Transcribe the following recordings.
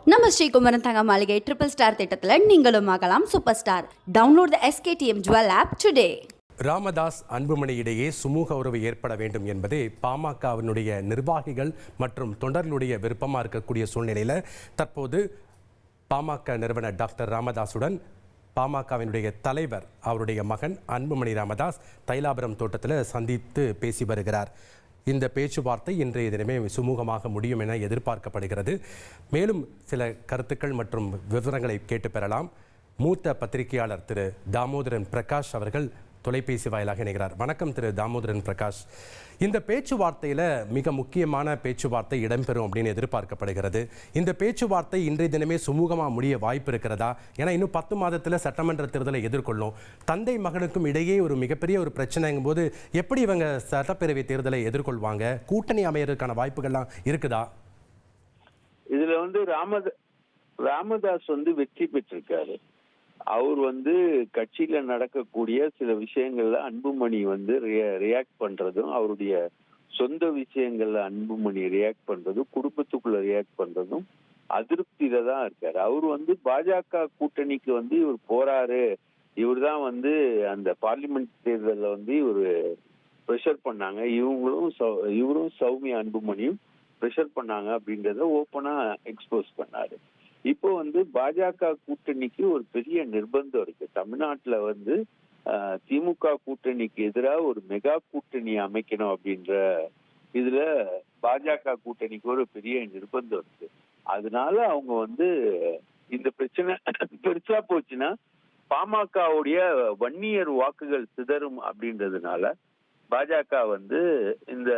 நம்ம ஸ்ரீகுமரன் தங்க மாளிகை ட்ரிபிள் ஸ்டார் திட்டத்தில் நீங்களும் ஆகலாம் super star. Download the SKTM jewel app today. Ramadoss Anbumani இடையே சுமூக உறவு ஏற்பட வேண்டும் என்பதே பாமகவினுடைய நிர்வாகிகள் மற்றும் தொண்டர்களுடைய விருப்பமாக இருக்கக்கூடிய சூழ்நிலையில் தற்போது பாமக நிறுவனர் டாக்டர் ராமதாசுடன் பாமகவினுடைய தலைவர் அவருடைய மகன் அன்புமணி ராமதாஸ் தைலாபுரம் தோட்டத்தில் சந்தித்து பேசி வருகிறார். இந்த பேச்சுவார்த்தை இன்றைய தினமே சுமூகமாக முடியும் என எதிர்பார்க்கப்படுகிறது. மேலும் சில கருத்துக்கள் மற்றும் விவரங்களை கேட்டு பெறலாம். மூத்த பத்திரிகையாளர் திரு தாமோதரன் பிரகாஷ் அவர்கள் தொலைபேசி வாயிலாக இணைகிறார். வணக்கம் திரு தாமோதரன் பிரகாஷ். இந்த பேச்சுவார்த்தையில் மிக முக்கியமான பேச்சுவார்த்தை இடம்பெறும் அப்படின்னு எதிர்பார்க்கப்படுகிறது. இந்த பேச்சுவார்த்தை இன்றைய தினமே சுமூகமாக முடிய வாய்ப்பு இருக்கிறதா? ஏன்னா இன்னும் 10 மாதத்தில் சட்டமன்ற தேர்தலை எதிர்கொள்ளும். தந்தை மகனுக்கும் இடையே ஒரு மிகப்பெரிய ஒரு பிரச்சனைங்கும் போது எப்படி இவங்க சட்டப்பேரவை தேர்தலை எதிர்கொள்வாங்க? கூட்டணி அமையறதுக்கான வாய்ப்புகள்லாம் இருக்குதா? இதுல ராமதாஸ் வெற்றி பெற்றிருக்காரு. அவர் கட்சியில நடக்கக்கூடிய சில விஷயங்கள்ல அன்புமணி ரியாக்ட் பண்றதும், அவருடைய சொந்த விஷயங்கள்ல அன்புமணி ரியாக்ட் பண்றதும், குடும்பத்துக்குள்ள ரியாக்ட் பண்றதும் அதிருப்தியில தான் இருக்காரு. அவர் பாஜக கூட்டணிக்கு இவர் போறாரு, இவர் தான் அந்த பார்லிமெண்ட் தேர்தலில் இவர் ப்ரெஷர் பண்ணாங்க, இவரும் சௌமியா அன்புமணியும் ப்ரெஷர் பண்ணாங்க அப்படின்றத ஓப்பனா எக்ஸ்போஸ் பண்ணாரு. இப்போ பாஜக கூட்டணிக்கு ஒரு பெரிய நிர்பந்தம் இருக்கு. தமிழ்நாட்டுல திமுக கூட்டணிக்கு எதிராக ஒரு மெகா கூட்டணி அமைக்கணும் அப்படின்ற இதுல பாஜக கூட்டணிக்கு ஒரு பெரிய நிர்பந்தம் இருக்கு. அதனால அவங்க இந்த பிரச்சனை பெருசா போச்சுன்னா பாமகவுடைய வன்னியர் வாக்குகள் சிதறும் அப்படின்றதுனால பாஜக இந்த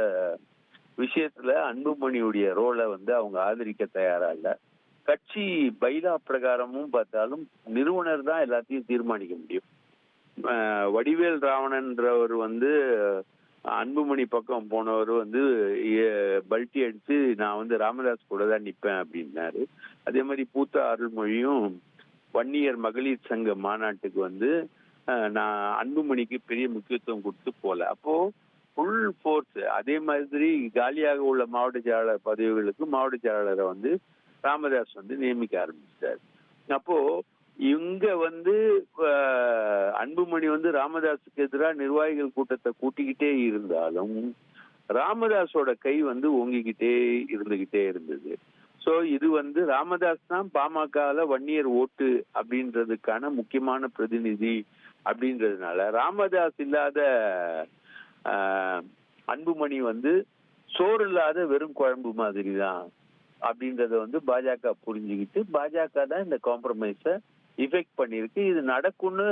விஷயத்துல அன்புமணியுடைய ரோலை அவங்க ஆதரிக்க தயாரா இல்ல. கட்சி பைலா பிரகாரமும் பார்த்தாலும் நிறுவனர் தான் எல்லாத்தையும் தீர்மானிக்க முடியும். வடிவேல் ராவணன்றவர் அன்புமணி பக்கம் போனவர் பல்ட்டி அடிச்சு நான் ராமதாஸ் கூட தான் நிப்பேன் அப்படின்னாரு. அதே மாதிரி பூத்த அருள்மொழியும் வன்னியர் மகளிர் சங்க மாநாட்டுக்கு நான் அன்புமணிக்கு பெரிய முக்கியத்துவம் கொடுத்து போல. அப்போ ஃபுல் ஃபோர்ஸ் அதே மாதிரி காலியாக உள்ள மாவட்ட செயலாளர் பதவிகளுக்கு மாவட்ட செயலாளரை ராமதாஸ் நியமிக்க ஆரம்பிச்சிட்டாரு. அப்போ இங்க அன்புமணி ராமதாஸுக்கு எதிராக நிர்வாகிகள் கூட்டத்தை கூட்டிக்கிட்டே இருந்தாலும் ராமதாஸோட கை ஓங்கிக்கிட்டே இருந்தது. சோ இது ராமதாஸ் தான் பாமகல வன்னியர் ஓட்டு அப்படின்றதுக்கான முக்கியமான பிரதிநிதி அப்படின்றதுனால ராமதாஸ் இல்லாத அன்புமணி சோறு இல்லாத வெறும் குழம்பு மாதிரி தான் அப்படின்றத பாஜக புரிஞ்சுக்கிட்டு பாஜக தான் இந்த காம்ப்ரமைஸை இஃபெக்ட் பண்ணிருக்கு. இது நடக்கும்னு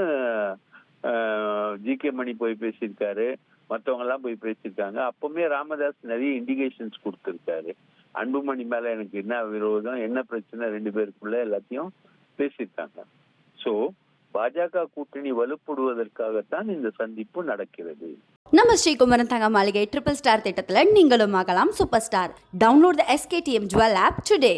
ஜி.கே. மணி போய் பேசியிருக்காரு, மற்றவங்க எல்லாம் போய் பேசியிருக்காங்க. அப்பவுமே ராமதாஸ் நிறைய இண்டிகேஷன்ஸ் கொடுத்திருக்காரு. அன்புமணி மேல எனக்கு என்ன விரோதம், என்ன பிரச்சனை, 2 பேருக்குள்ள எல்லாத்தையும் பேசியிருக்காங்க. சோ பாஜக கூட்டணி வலுப்படுவதற்காகத்தான் இந்த சந்திப்பு நடக்கிறது. நம்ம ஸ்ரீகுமரன் தங்க மாளிகை ட்ரிபிள் ஸ்டார் திட்டத்தில் நீங்களும் ஆகலாம் super star. Download the SKTM jewel app today.